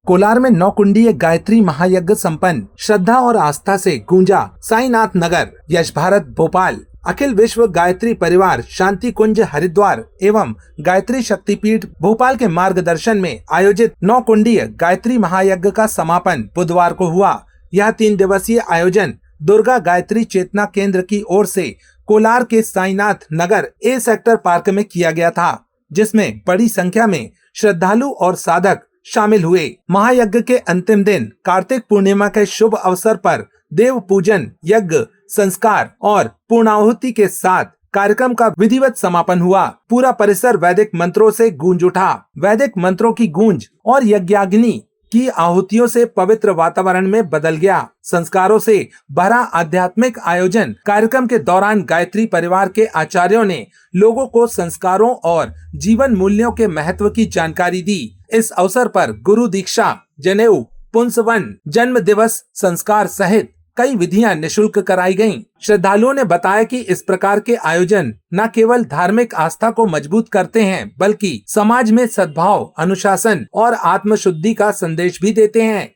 कोलार में 9 कुंडीय गायत्री महायज्ञ संपन्न। श्रद्धा और आस्था से गूंजा साईनाथ नगर। यश भारत भोपाल, अखिल विश्व गायत्री परिवार शांति कुंज हरिद्वार एवं गायत्री शक्तिपीठ भोपाल के मार्गदर्शन में आयोजित 9 कुंडीय गायत्री महायज्ञ का समापन बुधवार को हुआ। यह 3 दिवसीय आयोजन दुर्गा गायत्री चेतना केंद्र की ओर से कोलार के Sainath Nagar A sector park में किया गया था, जिसमें बड़ी संख्या में श्रद्धालु और साधक शामिल हुए। महायज्ञ के अंतिम दिन कार्तिक पूर्णिमा के शुभ अवसर पर देव पूजन, यज्ञ, संस्कार और पूर्णाहुति के साथ कार्यक्रम का विधिवत समापन हुआ। पूरा परिसर वैदिक मंत्रों से गूंज उठा। वैदिक मंत्रों की गूंज और यज्ञाग्नि की आहुतियों से पवित्र वातावरण में बदल गया। संस्कारों से भरा आध्यात्मिक आयोजन कार्यक्रम के दौरान गायत्री परिवार के आचार्यों ने लोगों को संस्कारों और जीवन मूल्यों के महत्व की जानकारी दी। इस अवसर पर गुरु दीक्षा, जनेऊ, पुंसवन, जन्म दिवस संस्कार सहित कई विधियां निशुल्क कराई गईं। श्रद्धालुओं ने बताया कि इस प्रकार के आयोजन न केवल धार्मिक आस्था को मजबूत करते हैं, बल्कि समाज में सद्भाव, अनुशासन और आत्मशुद्धि का संदेश भी देते हैं।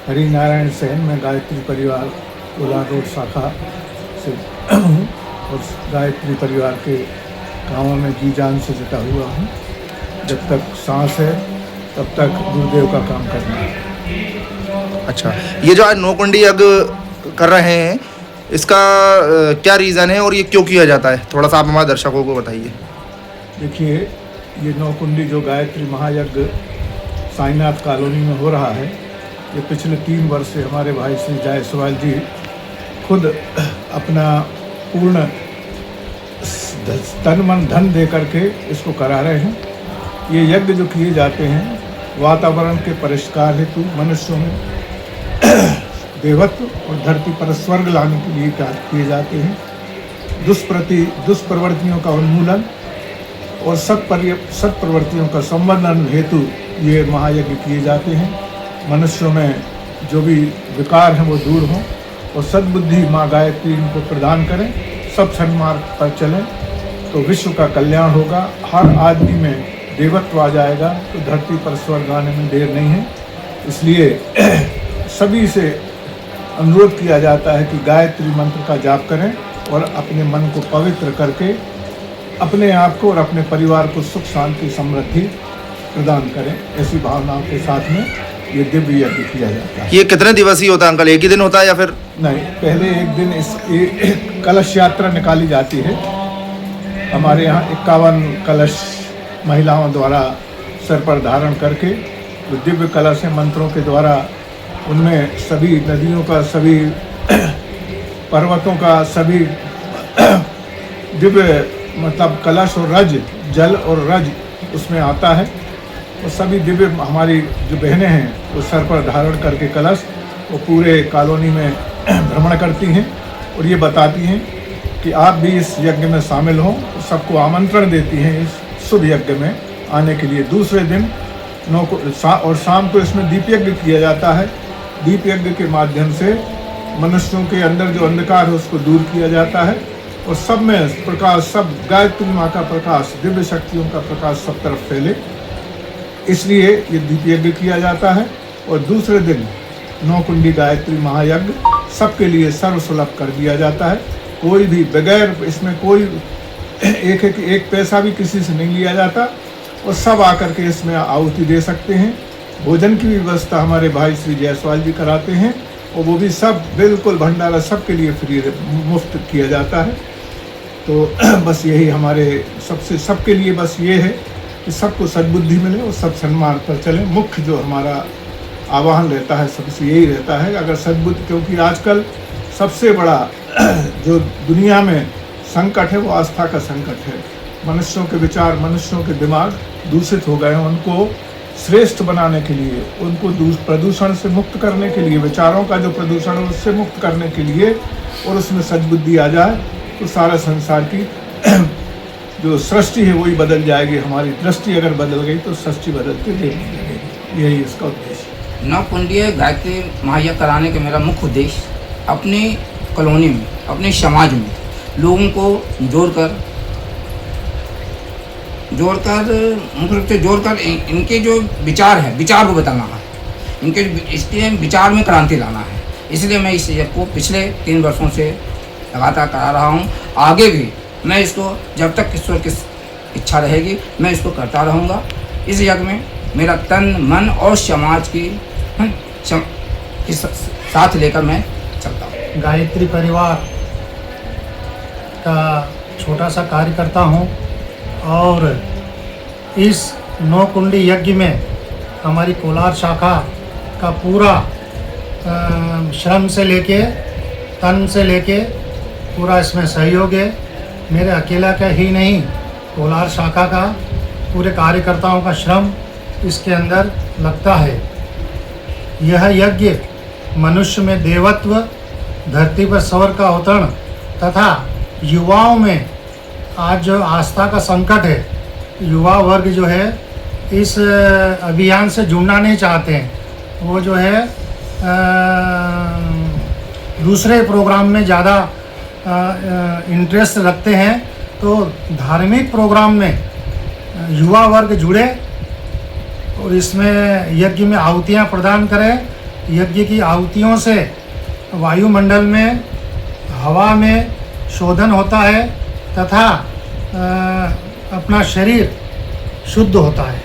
हरि नारायण सेन, मैं गायत्री परिवार कोलार रोड शाखा से और गायत्री परिवार के कामों में जी जान से जुटा हुआ हूँ। जब तक सांस है तब तक गुरुदेव का काम करना है। अच्छा, ये जो आज 9 कुंडी यज्ञ कर रहे हैं, इसका क्या रीज़न है और ये क्यों किया जाता है? थोड़ा सा आप हमारे दर्शकों को बताइए। देखिए, ये 9 कुंडी जो गायत्री महायज्ञ साईनाथ कॉलोनी में हो रहा है, ये पिछले 3 वर्ष से हमारे भाई श्री जायसवाल जी खुद अपना पूर्ण तन मन धन दे करके इसको करा रहे हैं। ये यज्ञ जो किए जाते हैं वातावरण के परिष्कार हेतु, मनुष्यों में देवत्व और धरती पर स्वर्ग लाने के लिए किए जाते हैं। दुष्प्रवृत्तियों का उन्मूलन और सत प्रवृत्तियों का संवर्धन हेतु ये महायज्ञ किए जाते हैं। मनुष्यों में जो भी विकार हैं वो दूर हों और सद्बुद्धि माँ गायत्री इनको प्रदान करें, सब सन्मार्ग पर चलें तो विश्व का कल्याण होगा। हर आदमी में देवत्व आ जाएगा तो धरती पर स्वर्ग आने में देर नहीं है। इसलिए सभी से अनुरोध किया जाता है कि गायत्री मंत्र का जाप करें और अपने मन को पवित्र करके अपने आप को और अपने परिवार को सुख शांति समृद्धि प्रदान करें। ऐसी भावनाओं के साथ में ये दिव्य यज्ञ किया जाता है। ये कितने दिवसीय होता है अंकल? एक ही दिन होता है या फिर? नहीं, पहले एक दिन इस कलश यात्रा निकाली जाती है। हमारे यहाँ 51 कलश महिलाओं द्वारा सर पर धारण करके जो दिव्य कलश है मंत्रों के द्वारा, उनमें सभी नदियों का, सभी पर्वतों का, सभी दिव्य मतलब कलश और रज, जल और रज उसमें आता है। और सभी दिव्य हमारी जो बहनें हैं वो सर पर धारण करके कलश वो पूरे कॉलोनी में भ्रमण करती हैं और ये बताती हैं कि आप भी इस यज्ञ में शामिल हों। सबको आमंत्रण देती हैं इस शुभ यज्ञ में आने के लिए। दूसरे दिन और शाम को इसमें दीप यज्ञ किया जाता है। दीप यज्ञ के माध्यम से मनुष्यों के अंदर जो अंधकार है उसको दूर किया जाता है और सब में प्रकाश, सब गायत्री माँ का प्रकाश, दिव्य शक्तियों का प्रकाश सब तरफ फैले, इसलिए ये दीप यज्ञ किया जाता है। और दूसरे दिन 9 कुंडी गायत्री महायज्ञ सबके लिए सर्वसुलभ कर दिया जाता है। कोई भी बगैर इसमें कोई एक पैसा भी किसी से नहीं लिया जाता और सब आकर के इसमें आहुति दे सकते हैं। भोजन की व्यवस्था हमारे भाई श्री जायसवाल जी कराते हैं और वो भी सब बिल्कुल भंडारा सबके लिए फ्री मुफ्त किया जाता है। तो बस यही हमारे सबके लिए बस ये है कि सबको सद्बुद्धि मिले और सब सन्मार्ग पर चलें। मुख्य जो हमारा आह्वान रहता है सबसे यही रहता है, अगर सद्बुद्धि, क्योंकि आजकल सबसे बड़ा जो दुनिया में संकट है वो आस्था का संकट है। मनुष्यों के विचार, मनुष्यों के दिमाग दूषित हो गए हैं। उनको श्रेष्ठ बनाने के लिए, उनको प्रदूषण से मुक्त करने के लिए, विचारों का जो प्रदूषण है उससे मुक्त करने के लिए और उसमें सद्बुद्धि आ जाए तो सारा संसार की जो सृष्टि है वही बदल जाएगी। हमारी दृष्टि अगर बदल गई तो सृष्टि बदलती रहेगी। यही इसका उद्देश्य। 9 कुंडीय गायत्री महायज्ञ कराने का मेरा मुख्य उद्देश्य अपनी कॉलोनी में, अपने समाज में लोगों को जोड़कर मुख्य रूप से जोड़कर इनके जो विचार है, विचार को बताना है इनके इसके विचार में क्रांति लाना है। इसलिए मैं इस यज्ञ को पिछले 3 वर्षों से लगातार करा रहा हूँ। आगे भी मैं इसको जब तक ईश्वर की इच्छा रहेगी मैं इसको करता रहूँगा। इस यज्ञ में मेरा तन मन और समाज की साथ लेकर मैं चलता हूँ। गायत्री परिवार का छोटा सा कार्य करता हूँ और इस 9 कुंडी यज्ञ में हमारी कोलार शाखा का पूरा श्रम से लेके तन से लेके पूरा इसमें सहयोग है। मेरे अकेला का ही नहीं, कोलार शाखा का पूरे कार्यकर्ताओं का श्रम इसके अंदर लगता है। यह यज्ञ मनुष्य में देवत्व, धरती पर स्वर का अवतरण तथा युवाओं में आज जो आस्था का संकट है, युवा वर्ग जो है इस अभियान से जुड़ना नहीं चाहते हैं। वो जो है दूसरे प्रोग्राम में ज़्यादा इंटरेस्ट रखते हैं। तो धार्मिक प्रोग्राम में युवा वर्ग जुड़े और इसमें यज्ञ में आहुतियाँ प्रदान करें। यज्ञ की आहुतियों से वायुमंडल में, हवा में शोधन होता है तथा अपना शरीर शुद्ध होता है।